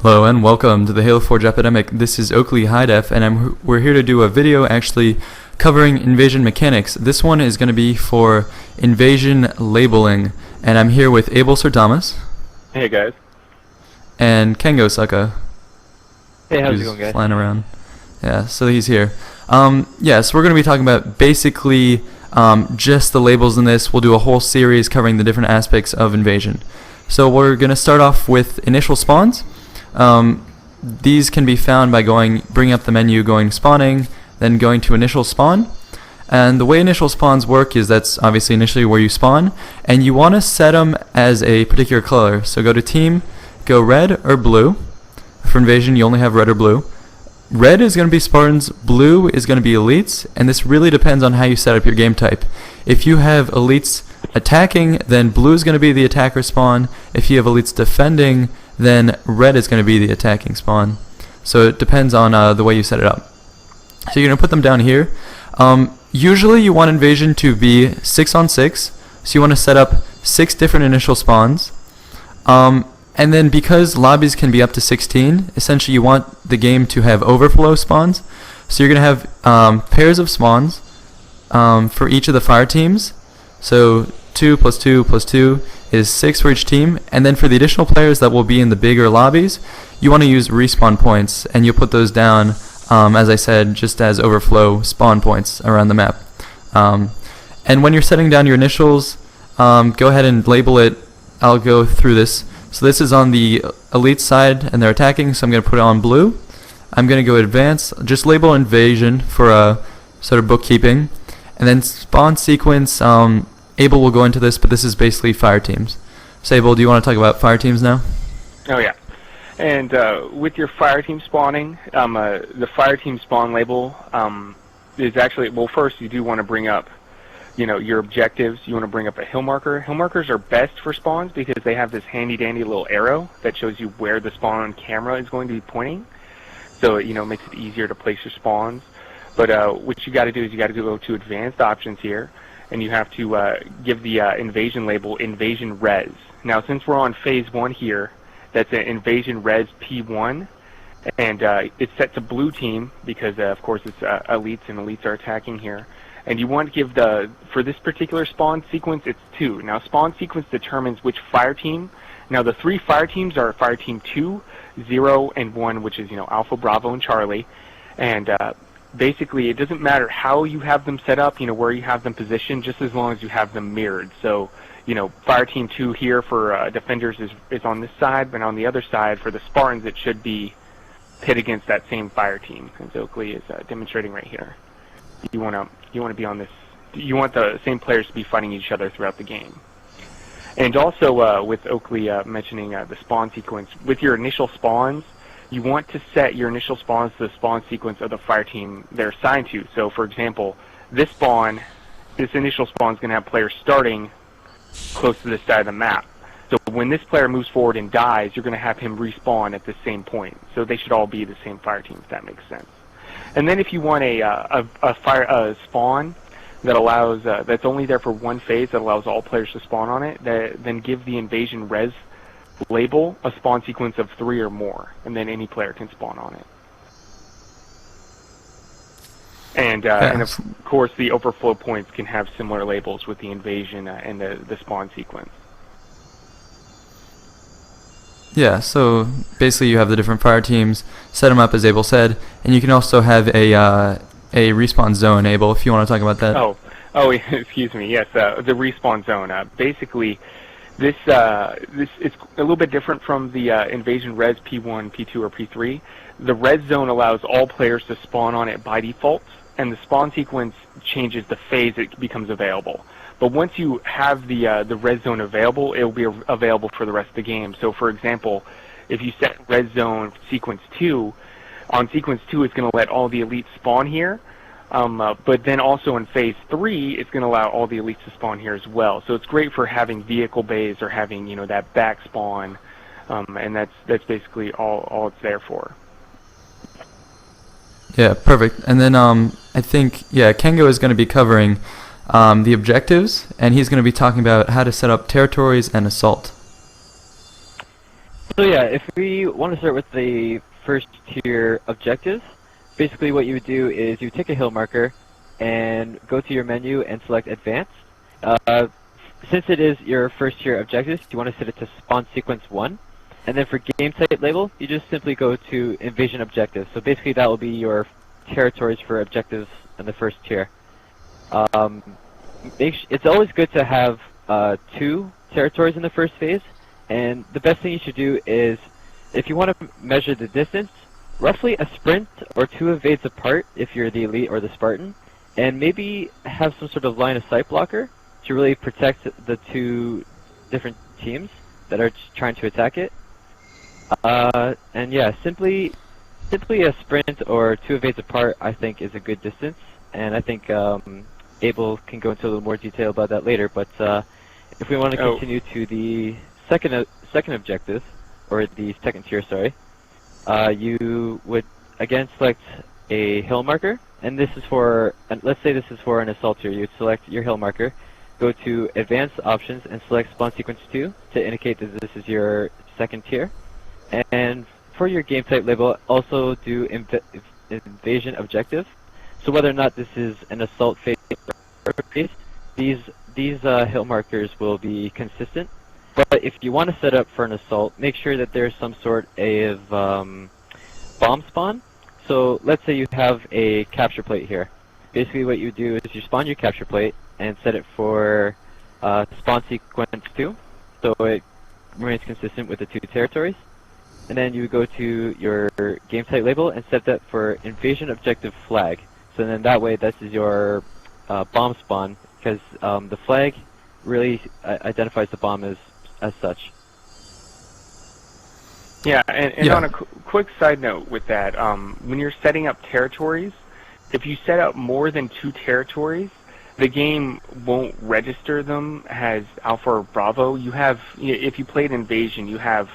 Hello and welcome to the Halo Forge epidemic. This is Oakley HiDef, and we're here to do a video actually covering invasion mechanics. This one is going to be for invasion labeling, and I'm here with AbleSir Thomas. Hey guys. And Kanggo Sucka. Hey, how's it going, guys? Flying around. Yeah, so he's here. So we're going to be talking about basically just the labels in this. We'll do a whole series covering the different aspects of invasion. So we're going to start off with initial spawns. These can be found by bringing up the menu, going spawning, then going to initial spawn. And the way initial spawns work is that's obviously initially where you spawn, and you want to set them as a particular color. So go to team, go red or blue. For invasion, you only have red or blue. Red is going to be Spartans, blue is going to be elites, and this really depends on how you set up your game type. If you have elites attacking, then blue is going to be the attacker spawn. If you have elites defending, then red is going to be the attacking spawn. So it depends on the way you set it up. So you're going to put them down here. Usually you want invasion to be 6 on 6, so you want to set up 6 different initial spawns. And then because lobbies can be up to 16, essentially you want the game to have overflow spawns. So you're going to have pairs of spawns for each of the fire teams. So 2 plus 2 plus 2 is 6 for each team, and then for the additional players that will be in the bigger lobbies, you want to use respawn points, and you'll put those down, as I said, just as overflow spawn points around the map. And when you're setting down your initials, go ahead and label it. I'll go through this. So this is on the elite side, and they're attacking, so I'm going to put it on blue. I'm going to go advanced, just label invasion for sort of bookkeeping, and then spawn sequence. Able will go into this, but this is basically fire teams. So Able, do you want to talk about fire teams now? Oh yeah. And with your fire team spawning, the fire team spawn label is actually, well, first you do want to bring up, your objectives. You want to bring up a hill marker. Hill markers are best for spawns because they have this handy dandy little arrow that shows you where the spawn on camera is going to be pointing. So it makes it easier to place your spawns. But what you got to do is you got to go to advanced options here, and you have to give the invasion label invasion res. Now, since we're on phase 1 here, that's an invasion res P1, and it's set to blue team because, of course, it's elites, and elites are attacking here. And you want to give for this particular spawn sequence, it's 2. Now, spawn sequence determines which fire team. Now, the 3 fire teams are fire team 2, 0, and 1, which is, Alpha, Bravo, and Charlie. And basically, it doesn't matter how you have them set up, where you have them positioned, just as long as you have them mirrored. So, fire team 2 here for defenders is on this side, but on the other side for the Spartans, it should be pit against that same fire team, as Oakley is demonstrating right here. You want to be on this. You want the same players to be fighting each other throughout the game. And also, with Oakley mentioning the spawn sequence, with your initial spawns, you want to set your initial spawns to the spawn sequence of the fire team they're assigned to. So, for example, this initial spawn is going to have players starting close to this side of the map. So when this player moves forward and dies, you're going to have him respawn at the same point. So they should all be the same fire team, if that makes sense. And then if you want a spawn that allows that's only there for one phase, that allows all players to spawn on it, then give the invasion res label a spawn sequence of 3 or more, and then any player can spawn on it. And of course, the overflow points can have similar labels with the invasion and the spawn sequence. Yeah, so basically you have the different fire teams, set them up as Able said, and you can also have a respawn zone, Able, if you want to talk about that. Oh, excuse me. Yes, the respawn zone. Basically, this it's a little bit different from the invasion res P1, P2, or P3. The red zone allows all players to spawn on it by default, and the spawn sequence changes the phase it becomes available. But once you have the red zone available, it will be available for the rest of the game. So, for example, if you set red zone sequence 2, on sequence 2 it's going to let all the elites spawn here. But then also in phase 3, it's going to allow all the elites to spawn here as well. So it's great for having vehicle bays or having that back spawn, and that's basically all it's there for. Yeah, perfect. And then I think Kanggo is going to be covering the objectives, and he's going to be talking about how to set up territories and assault. So yeah, if we want to start with the first tier objectives, basically what you would do is you take a hill marker and go to your menu and select Advanced. Since it is your first tier objectives, you want to set it to Spawn Sequence 1. And then for game type label, you just simply go to Invasion Objectives. So basically that will be your territories for objectives in the first tier. It's always good to have 2 territories in the first phase. And the best thing you should do is, if you want to measure the distance, roughly a sprint or 2 evades apart if you're the elite or the Spartan, and maybe have some sort of line of sight blocker to really protect the 2 different teams that are trying to attack it. And yeah, simply a sprint or 2 evades apart, I think, is a good distance, and I think Able can go into a little more detail about that later. But if we want to continue to the second objective, or the second tier, sorry, you would again select a hill marker, and this is for, let's say this is for an assault tier. You'd select your hill marker, go to Advanced Options, and select Spawn Sequence 2 to indicate that this is your second tier. And for your game type label, also do Invasion Objective. So whether or not this is an assault phase or phase, these hill markers will be consistent. But if you want to set up for an assault, make sure that there's some sort of bomb spawn. So let's say you have a capture plate here. Basically what you do is you spawn your capture plate and set it for Spawn Sequence 2, so it remains consistent with the 2 territories. And then you go to your game type label and set that for Invasion Objective Flag. So then that way this is your bomb spawn, because the flag really identifies the bomb as such. Yeah, and on a quick side note with that, when you're setting up territories, if you set up more than 2 territories, the game won't register them as Alpha or Bravo. You have, if you played Invasion, you have,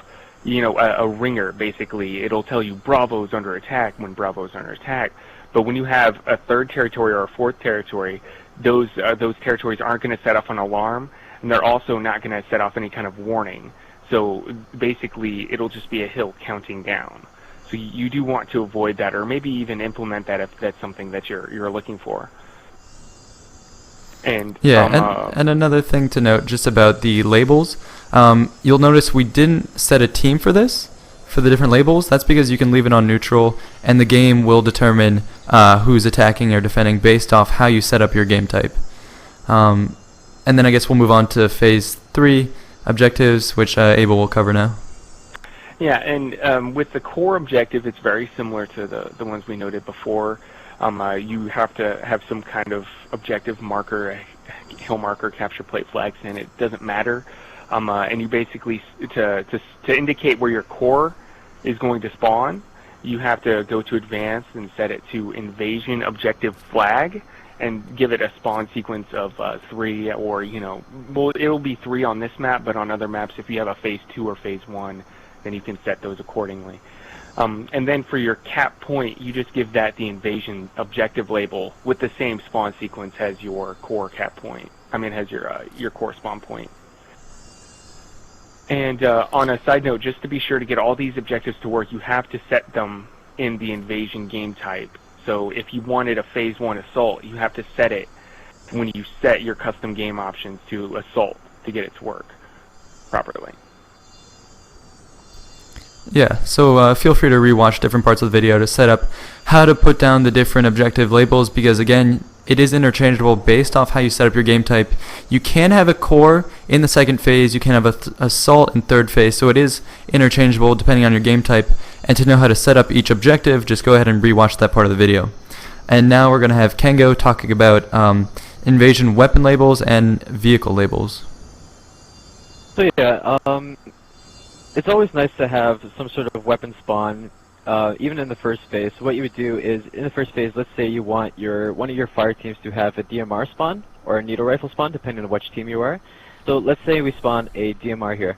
a ringer, basically. It'll tell you Bravo's under attack when Bravo's under attack. But when you have a 3rd territory or a 4th territory, those territories aren't going to set off an alarm, and they're also not going to set off any kind of warning. So basically, it'll just be a hill counting down. So you do want to avoid that, or maybe even implement that if that's something that you're looking for. And yeah, and another thing to note just about the labels, you'll notice we didn't set a team for this, for the different labels. That's because you can leave it on neutral, and the game will determine who's attacking or defending based off how you set up your game type. And then I guess we'll move on to Phase 3 objectives, which Able will cover now. Yeah, and with the core objective, it's very similar to the ones we noted before. You have to have some kind of objective marker, hill marker, capture plate, flags, and it doesn't matter. And you basically, to indicate where your core is going to spawn, you have to go to Advanced and set it to Invasion Objective Flag, and give it a spawn sequence of 3, or well, it'll be 3 on this map, but on other maps, if you have a Phase 2 or Phase 1, then you can set those accordingly. And then for your cap point, you just give that the Invasion Objective label with the same spawn sequence as your core cap point. Has your core spawn point. And on a side note, just to be sure to get all these objectives to work, you have to set them in the Invasion game type. So if you wanted a Phase 1 assault, you have to set it when you set your custom game options to assault to get it to work properly. Yeah, so feel free to rewatch different parts of the video to set up how to put down the different objective labels, because again, it is interchangeable based off how you set up your game type. You can have a core in the 2nd phase, you can have a assault in 3rd phase, so it is interchangeable depending on your game type. And to know how to set up each objective, just go ahead and rewatch that part of the video. And now we're going to have Kanggo talking about invasion weapon labels and vehicle labels. So yeah, it's always nice to have some sort of weapon spawn, even in the first phase. So what you would do is, in the first phase, let's say you want one of your fire teams to have a DMR spawn, or a needle rifle spawn, depending on which team you are. So let's say we spawn a DMR here,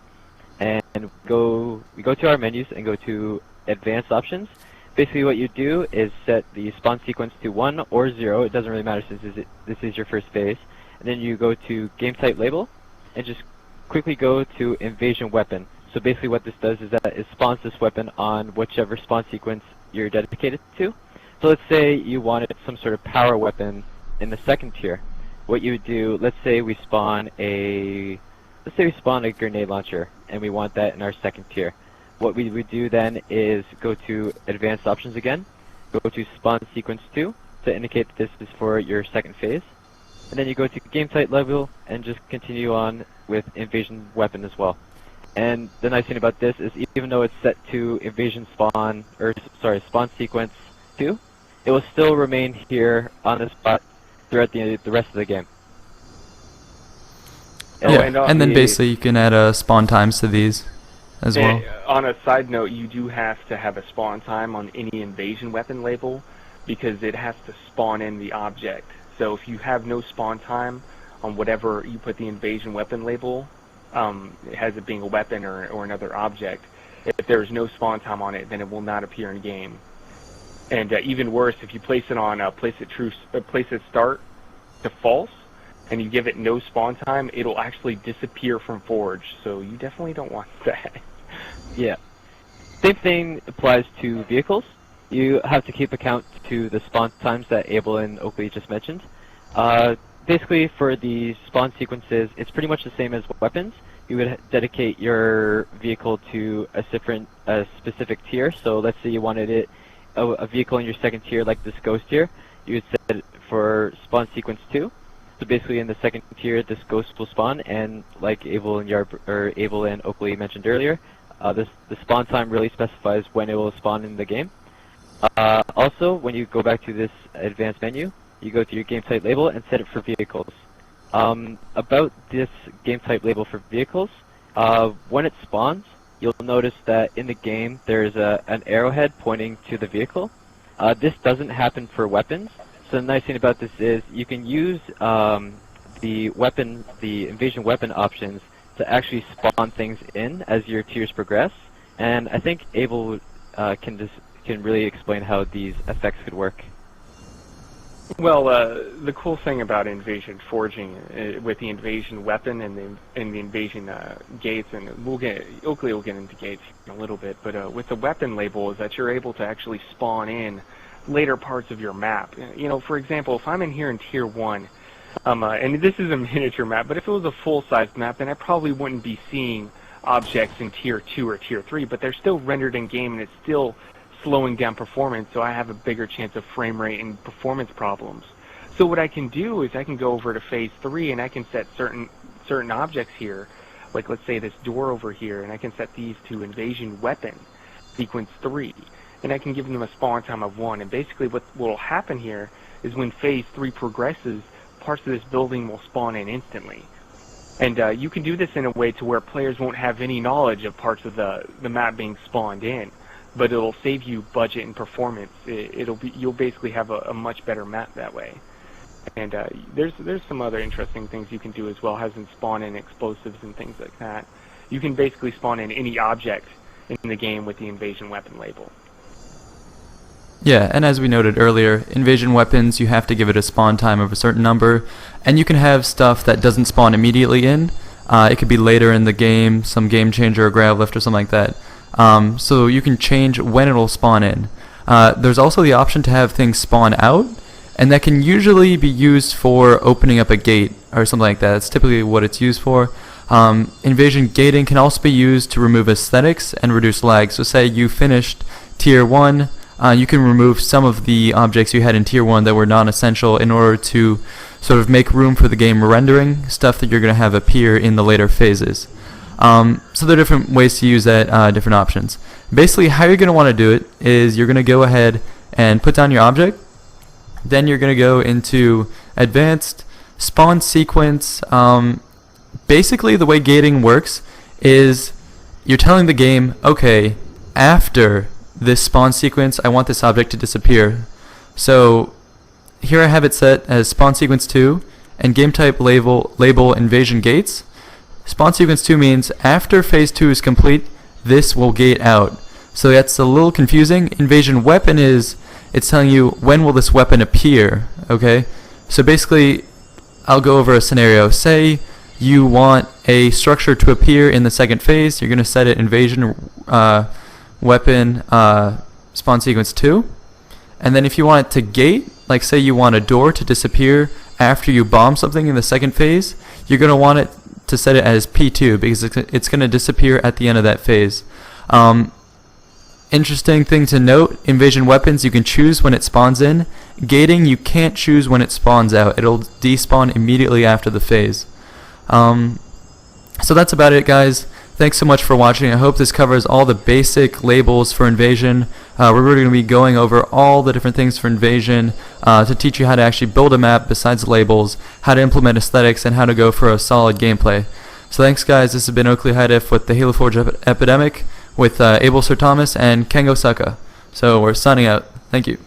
and we go to our menus and go to Advanced Options. Basically what you do is set the spawn sequence to 1 or 0, it doesn't really matter since this is your first phase, and then you go to Game Type Label, and just quickly go to Invasion Weapon. So basically what this does is that it spawns this weapon on whichever spawn sequence you're dedicated to. So let's say you wanted some sort of power weapon in the second tier. What you would do, let's say we spawn a grenade launcher and we want that in our second tier. What we would do then is go to advanced options again, go to spawn sequence 2 to indicate that this is for your second phase. And then you go to game type level and just continue on with invasion weapon as well. And the nice thing about this is even though it's set to invasion spawn, spawn sequence 2, it will still remain here on the spot throughout the rest of the game. And then basically you can add spawn times to these as well. On a side note, you do have to have a spawn time on any invasion weapon label because it has to spawn in the object. So if you have no spawn time on whatever you put the invasion weapon label, it has it being a weapon or another object, if there's no spawn time on it, then it will not appear in game. And even worse, if you place it on place it start to false, and you give it no spawn time, it'll actually disappear from Forge. So you definitely don't want that. Yeah. Same thing applies to vehicles. You have to keep account to the spawn times that Able and Oakley just mentioned. Basically, for the spawn sequences, it's pretty much the same as weapons. You would dedicate your vehicle to a specific tier. So let's say you wanted a vehicle in your second tier, like this ghost here. You would set it for spawn sequence 2. So basically, in the second tier, this ghost will spawn, and like Able and Oakley mentioned earlier, the spawn time really specifies when it will spawn in the game. Also, when you go back to this advanced menu, you go to your game type label and set it for vehicles. About this game type label for vehicles, when it spawns, you'll notice that in the game there's an arrowhead pointing to the vehicle. This doesn't happen for weapons. So the nice thing about this is you can use the invasion weapon options to actually spawn things in as your tiers progress. And I think Able can really explain how these effects could work. Well, the cool thing about invasion forging with the invasion weapon and the invasion gates, and Oakley will get into gates in a little bit, but with the weapon label is that you're able to actually spawn in later parts of your map. You know, for example, if I'm in here in tier 1, and this is a miniature map, but if it was a full-sized map, then I probably wouldn't be seeing objects in tier 2 or tier 3, but they're still rendered in game and it's still slowing down performance, so I have a bigger chance of frame rate and performance problems. So what I can do is I can go over to phase 3 and I can set certain objects here, like let's say this door over here, and I can set these to invasion weapon sequence 3, and I can give them a spawn time of 1. And basically what will happen here is when phase 3 progresses, parts of this building will spawn in instantly. And you can do this in a way to where players won't have any knowledge of parts of the map being spawned in, but it'll save you budget and performance. You'll basically have a much better map that way. And there's some other interesting things you can do as well, as in spawn in explosives and things like that. You can basically spawn in any object in the game with the invasion weapon label. Yeah, and as we noted earlier, invasion weapons, you have to give it a spawn time of a certain number, and you can have stuff that doesn't spawn immediately in. It could be later in the game, some game changer or grav lift or something like that. So you can change when it'll spawn in. There's also the option to have things spawn out, and that can usually be used for opening up a gate or something like that. That's typically what it's used for. Invasion gating can also be used to remove aesthetics and reduce lag. So say you finished tier 1, you can remove some of the objects you had in tier 1 that were non-essential in order to sort of make room for the game rendering stuff that you're going to have appear in the later phases. So there are different ways to use that, different options. Basically, how you're going to want to do it is you're going to go ahead and put down your object. Then you're going to go into advanced spawn sequence. Basically, the way gating works is you're telling the game, okay, after this spawn sequence, I want this object to disappear. So here I have it set as spawn sequence 2 and game type label invasion gates. Spawn sequence 2 means after phase 2 is complete, this will gate out. So that's a little confusing. Invasion weapon it's telling you when will this weapon appear, okay? So basically, I'll go over a scenario. Say you want a structure to appear in the second phase, you're going to set it invasion weapon spawn sequence 2. And then if you want it to gate, like say you want a door to disappear after you bomb something in the second phase, you're going to want it to set it as P2 because it's going to disappear at the end of that phase. Interesting thing to note, invasion weapons you can choose when it spawns in. Gating you can't choose when it spawns out. It'll despawn immediately after the phase. So that's about it, guys. Thanks so much for watching. I hope this covers all the basic labels for invasion. We're really going to be going over all the different things for invasion to teach you how to actually build a map besides labels, how to implement aesthetics, and how to go for a solid gameplay. So thanks, guys. This has been Oakley HiDef with the Halo Forge Epidemic with AbleSir Thomas and Kanggo Sucka. So we're signing out. Thank you.